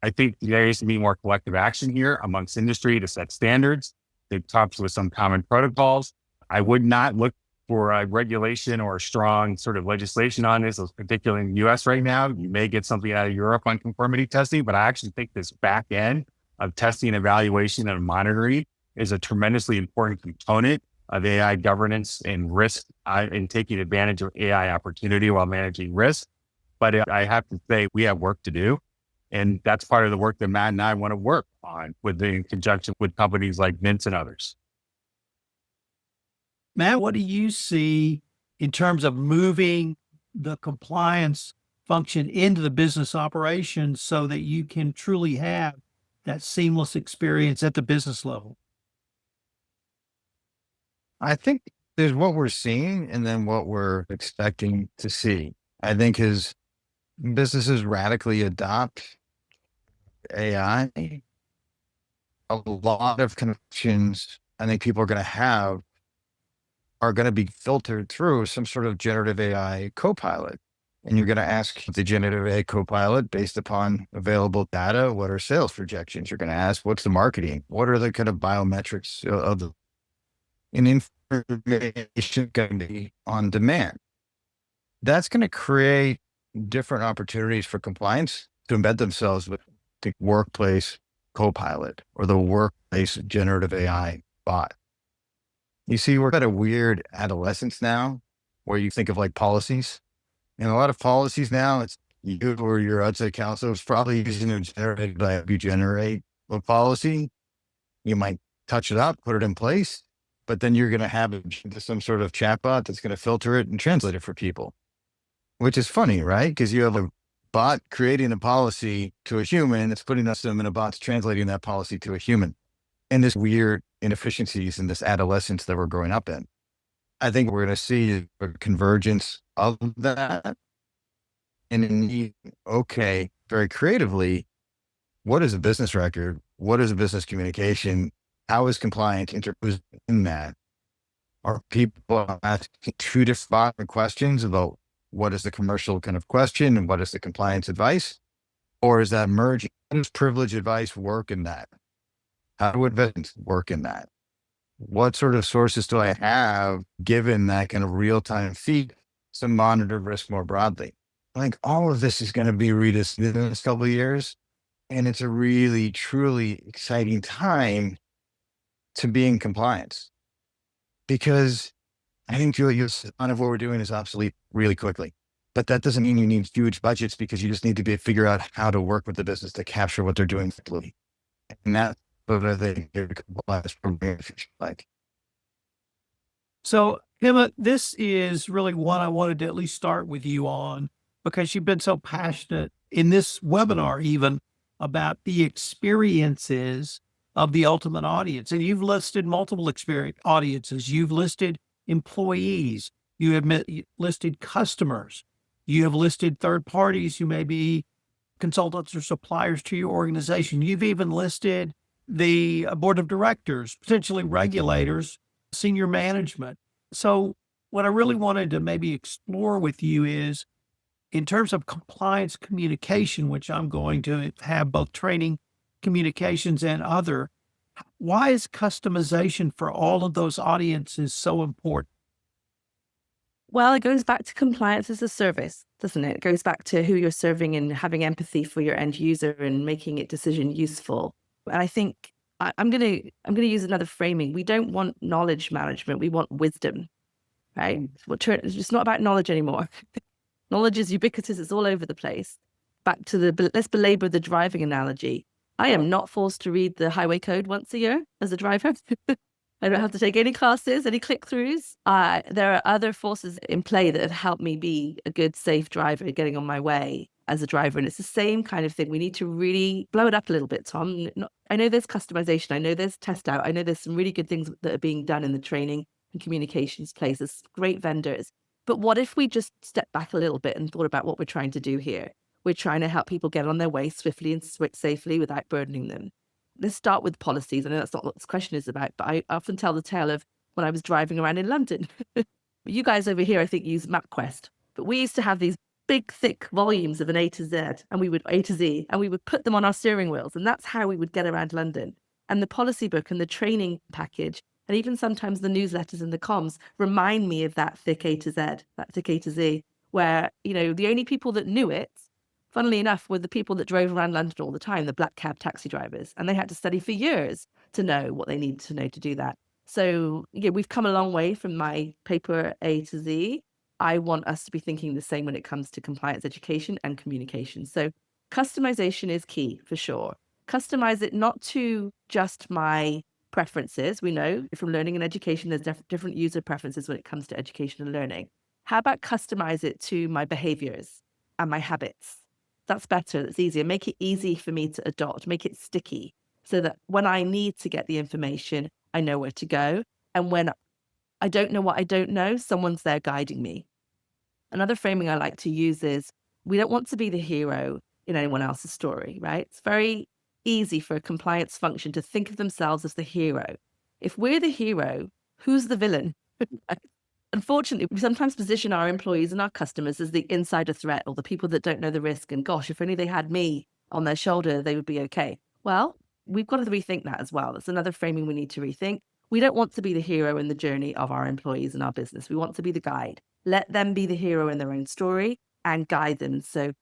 I think there needs to be more collective action here amongst industry to set standards, to talk with some common protocols. I would not look for a regulation or a strong sort of legislation on this, particularly in the US right now. You may get something out of Europe on conformity testing, but I actually think this back end of testing, evaluation, and monitoring is a tremendously important component of AI governance and risk in taking advantage of AI opportunity while managing risk. But I have to say, we have work to do. And that's part of the work that Matt and I want to work on in conjunction with companies like Vince and others. Matt, what do you see in terms of moving the compliance function into the business operations so that you can truly have that seamless experience at the business level? I think there's what we're seeing and then what we're expecting to see. I think as businesses radically adopt AI, a lot of connections I think people are going to have are going to be filtered through some sort of generative AI copilot. And you're going to ask the generative AI copilot based upon available data, what are sales projections? You're going to ask, what's the marketing? What are the kind of biometrics of the information going to be on demand? That's going to create different opportunities for compliance to embed themselves with the workplace copilot or the workplace generative AI bot. You see, we're at a weird adolescence now where you think of like policies. And a lot of policies now, it's you or your outside counsel is probably using a generated by you generate a policy. You might touch it up, put it in place, but then you're going to have it into some sort of chatbot that's going to filter it and translate it for people, which is funny, right? Because you have a bot creating a policy to a human that's putting us in a bot's translating that policy to a human. And this weird inefficiencies in this adolescence that we're growing up in. I think we're going to see a convergence of that. And indeed, okay, very creatively, what is a business record? What is a business communication? How is compliance interposed in that? Are people asking two different questions about what is the commercial kind of question and what is the compliance advice? Or is that merging? How does privilege advice work in that? How do investments work in that? What sort of sources do I have given that kind of real-time feed to monitor risk more broadly? I think all of this is going to be rediscussed in the next couple of years. And it's a really, truly exciting time to be in compliance because I think none of what we're doing is obsolete really quickly. But that doesn't mean you need huge budgets because you just need to figure out how to work with the business to capture what they're doing quickly. And that's what I think compliance programs like. So, Hemma, this is really what I wanted to at least start with you on because you've been so passionate in this webinar, even about the experiences of the ultimate audience. And you've listed multiple audiences. You've listed employees. You have listed customers. You have listed third parties who may be consultants or suppliers to your organization. You've even listed the board of directors, potentially regulators, senior management. So what I really wanted to maybe explore with you is in terms of compliance communication, which I'm going to have both training, communications, and other, why is customization for all of those audiences so important? Well, it goes back to compliance as a service, doesn't it? It goes back to who you're serving and having empathy for your end user and making it decision useful. And I think I'm going to use another framing. We don't want knowledge management. We want wisdom, right? It's just not about knowledge anymore. Knowledge is ubiquitous. It's all over the place. Back to let's belabor the driving analogy. I am not forced to read the highway code once a year as a driver. I don't have to take any classes, any click-throughs. There are other forces in play that have helped me be a good, safe driver getting on my way as a driver. And it's the same kind of thing. We need to really blow it up a little bit, Tom. I know there's customization. I know there's test out. I know there's some really good things that are being done in the training and communications place. There's great vendors. But what if we just step back a little bit and thought about what we're trying to do here? We're trying to help people get on their way swiftly and safely without burdening them. Let's start with policies. I know that's not what this question is about, but I often tell the tale of when I was driving around in London. You guys over here, I think, use MapQuest, but we used to have these big, thick volumes of an A to Z, and A to Z, and we would put them on our steering wheels, and that's how we would get around London. And the policy book and the training package, and even sometimes the newsletters and the comms remind me of that thick A to Z, that thick A to Z, where, the only people that knew it, funnily enough, were the people that drove around London all the time, the black cab taxi drivers, and they had to study for years to know what they needed to know to do that. So yeah, we've come a long way from my paper A to Z. I want us to be thinking the same when it comes to compliance education and communication. So customization is key for sure. Customize it not to just my preferences. We know from learning and education, there's different user preferences when it comes to education and learning. How about customize it to my behaviors and my habits? That's better. That's easier. Make it easy for me to adopt. Make it sticky so that when I need to get the information, I know where to go. And when I don't know what I don't know, someone's there guiding me. Another framing I like to use is we don't want to be the hero in anyone else's story, right? It's very easy for a compliance function to think of themselves as the hero. If we're the hero, who's the villain? Unfortunately, we sometimes position our employees and our customers as the insider threat or the people that don't know the risk. And gosh, if only they had me on their shoulder, they would be okay. Well, we've got to rethink that as well. That's another framing we need to rethink. We don't want to be the hero in the journey of our employees and our business. We want to be the guide. Let them be the hero in their own story and guide them. So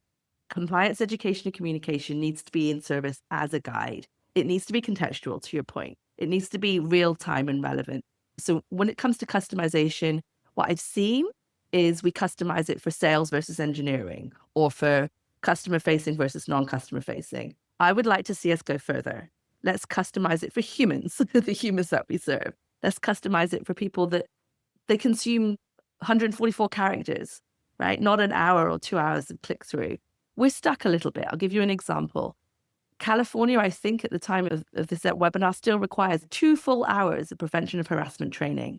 compliance education and communication needs to be in service as a guide. It needs to be contextual, to your point. It needs to be real time and relevant. So when it comes to customization, what I've seen is we customize it for sales versus engineering or for customer facing versus non-customer facing. I would like to see us go further. Let's customize it for humans, the humans that we serve. Let's customize it for people that they consume 144 characters, right? Not an hour or 2 hours of click through. We're stuck a little bit. I'll give you an example. California, I think at the time of this webinar, still requires 2 full hours of prevention of harassment training.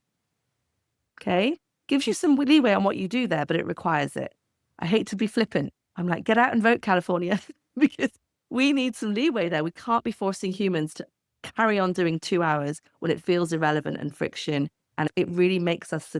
Okay? Gives you some leeway on what you do there, but it requires it. I hate to be flippant. I'm like, get out and vote, California, because we need some leeway there. We can't be forcing humans to carry on doing 2 hours when it feels irrelevant and friction. And it really makes us,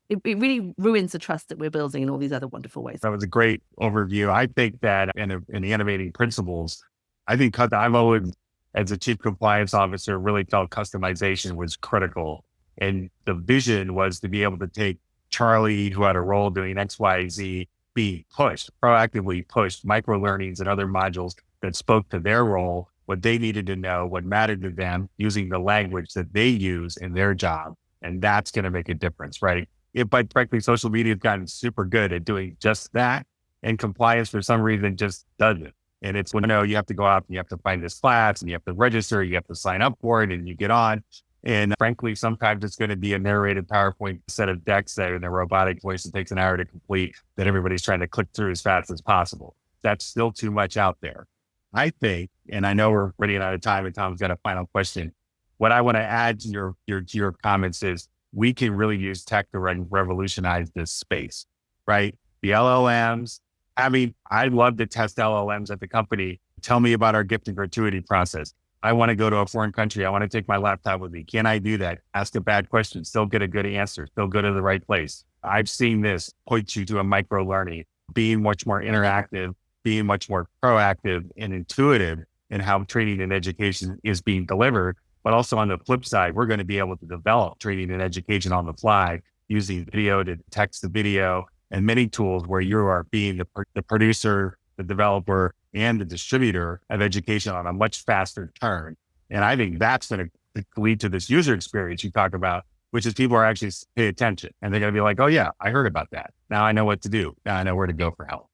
it really ruins the trust that we're building in all these other wonderful ways. That was a great overview. I think that in the innovating principles, I think I've always, as a chief compliance officer, really felt customization was critical. And the vision was to be able to take Charlie, who had a role doing X, Y, Z, be pushed, proactively pushed, micro learnings and other modules that spoke to their role, what they needed to know, what mattered to them, using the language that they use in their job. And that's going to make a difference, right? But frankly, social media has gotten super good at doing just that. And compliance, for some reason, just doesn't. And it's when you have to go out and you have to find this class and you have to register, you have to sign up for it and you get on. And frankly, sometimes it's going to be a narrated PowerPoint set of decks that in a robotic voice that takes an hour to complete that everybody's trying to click through as fast as possible. That's still too much out there. I think, and I know we're running out of time and Tom's got a final question. What I want to add to your comments is we can really use tech to revolutionize this space, right? The LLMs, I'd love to test LLMs at the company. Tell me about our gift and gratuity process. I want to go to a foreign country. I want to take my laptop with me. Can I do that? Ask a bad question, still get a good answer, still go to the right place. I've seen this point you to a micro learning, being much more interactive, being much more proactive and intuitive in how training and education is being delivered. But also on the flip side, we're going to be able to develop training and education on the fly using video to text to video and many tools where you are being the producer, the developer, and the distributor of education on a much faster turn. And I think that's going to lead to this user experience you talk about, which is people are actually pay attention and they're going to be like, oh yeah, I heard about that. Now I know what to do. Now I know where to go for help.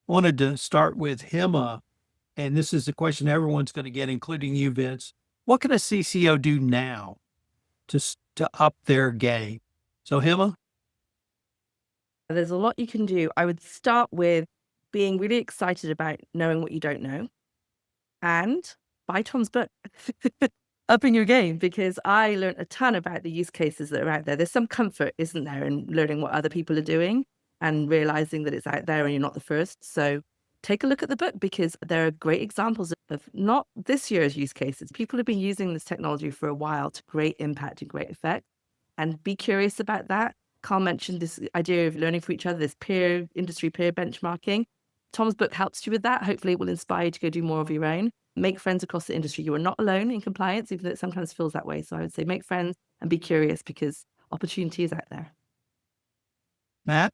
Wanted to start with Hemma, and this is the question everyone's going to get, including you, Vince. What can a CCO do now to up their game? So Hemma? There's a lot you can do. I would start with being really excited about knowing what you don't know and buy Tom's book, Upping Your Game, because I learned a ton about the use cases that are out there. There's some comfort, isn't there, in learning what other people are doing and realizing that it's out there and you're not the first. So take a look at the book because there are great examples of not this year's use cases. People have been using this technology for a while to great impact and great effect. and be curious about that. Carl mentioned this idea of learning from each other, this industry peer benchmarking. Tom's book helps you with that. Hopefully it will inspire you to go do more of your own. Make friends across the industry. You are not alone in compliance, even though it sometimes feels that way. So I would say make friends and be curious, because opportunity is out there. Matt?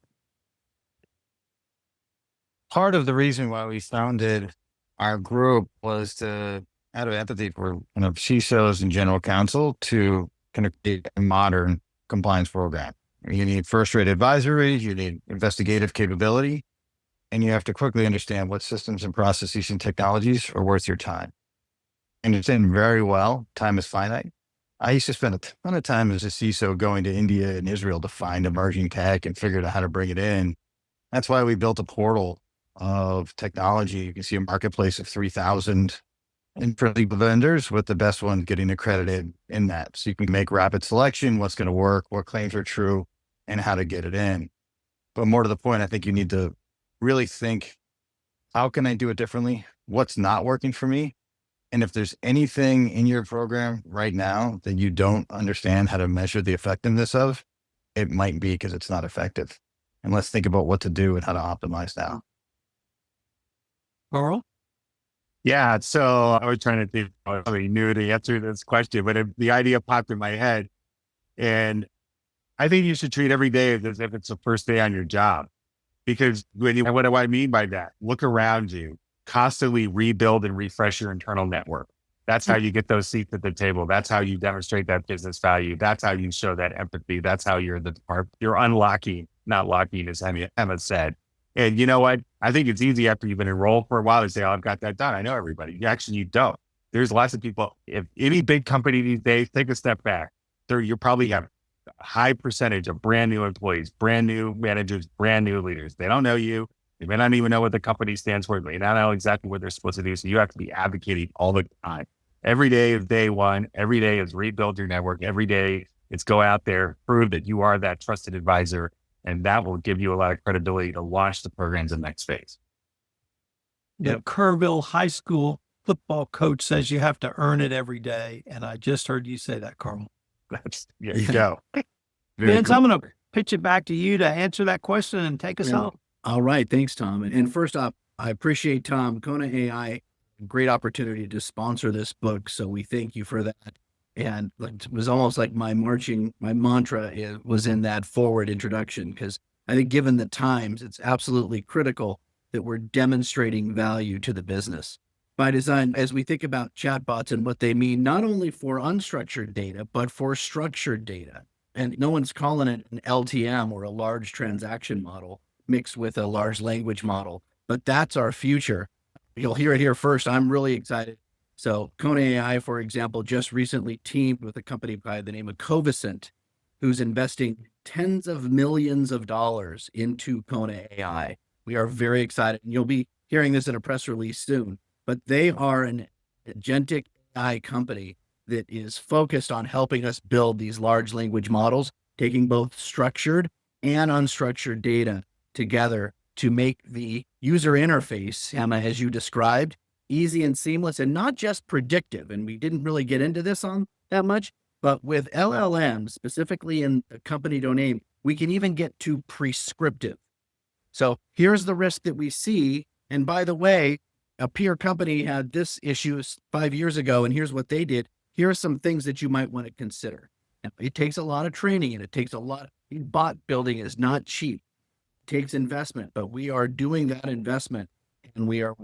Part of the reason why we founded our group was to out of empathy for CISOs and General Counsel to kind of create a modern compliance program. You need first-rate advisory, you need investigative capability, and you have to quickly understand what systems and processes and technologies are worth your time. And it's in very well, time is finite. I used to spend a ton of time as a CISO going to India and Israel to find emerging tech and figure out how to bring it in. That's why we built a portal of technology. You can see a marketplace of 3,000 friendly vendors, with the best ones getting accredited in that. So you can make rapid selection, what's going to work, what claims are true, and how to get it in. But more to the point, I think you need to really think, how can I do it differently? What's not working for me? And if there's anything in your program right now that you don't understand how to measure the effectiveness of, it might be because it's not effective. And let's think about what to do and how to optimize now. Carl? Yeah, so I was trying to think, I really knew the answer to this question, but the idea popped in my head. And I think you should treat every day as if it's the first day on your job. Because what do I mean by that? Look around you, constantly rebuild and refresh your internal network. That's how you get those seats at the table. That's how you demonstrate that business value. That's how you show that empathy. That's how you're unlocking, not locking, as Hemma said. And you know what? I think it's easy after you've been enrolled for a while to say, oh, I've got that done. I know everybody. Actually, you don't. There's lots of people. If any big company these days, take a step back. You probably have a high percentage of brand new employees, brand new managers, brand new leaders. They don't know you. They may not even know what the company stands for. They may not know exactly what they're supposed to do. So you have to be advocating all the time. Every day is day one. Every day is rebuild your network. Every day it's go out there, prove that you are that trusted advisor. And that will give you a lot of credibility to launch the programs in the next phase. The Kerrville High School football coach says you have to earn it every day. And I just heard you say that, Carl. There you go. Vince, I'm going to pitch it back to you to answer that question and take us home. All right. Thanks, Tom. And first off, I appreciate Tom, KonaAI, great opportunity to sponsor this book. So we thank you for that. And it was almost like my mantra was in that forward introduction, because I think given the times, it's absolutely critical that we're demonstrating value to the business. By design, as we think about chatbots and what they mean, not only for unstructured data, but for structured data. And no one's calling it an LTM or a large transaction model mixed with a large language model, but that's our future. You'll hear it here first. I'm really excited. So KonaAI, for example, just recently teamed with a company by the name of Covisint, who's investing tens of millions of dollars into KonaAI. We are very excited. And you'll be hearing this in a press release soon, but they are a Gentic AI company that is focused on helping us build these large language models, taking both structured and unstructured data together to make the user interface, Hemma, as you described, easy and seamless, and not just predictive. And we didn't really get into this on that much, but with LLM, specifically in the company domain, we can even get to prescriptive. So here's the risk that we see. And by the way, a peer company had this issue 5 years ago, and here's what they did. Here are some things that you might want to consider. Now, it takes a lot of training, and it takes a lot. Bot building is not cheap. It takes investment, but we are doing that investment, and we are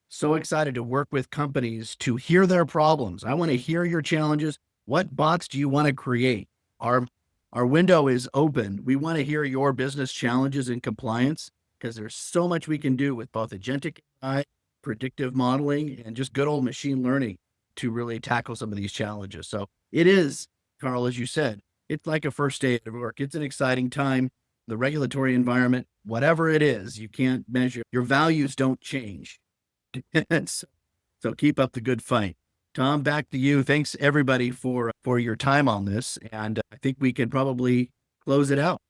so excited to work with companies to hear their problems. I want to hear your challenges. What bots do you want to create? Our window is open. We want to hear your business challenges in compliance, because there's so much we can do with both agentic AI, predictive modeling, and just good old machine learning to really tackle some of these challenges. So it is, Carl, as you said, it's like a first day at work. It's an exciting time. The regulatory environment, whatever it is, you can't measure. Your values don't change. So keep up the good fight. Tom, back to you. Thanks everybody for your time on this. And I think we can probably close it out.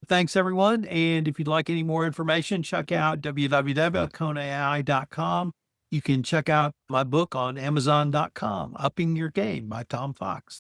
Thanks, everyone. And if you'd like any more information, check out www.KonaAI.com. You can check out my book on Amazon.com, Upping Your Game by Tom Fox.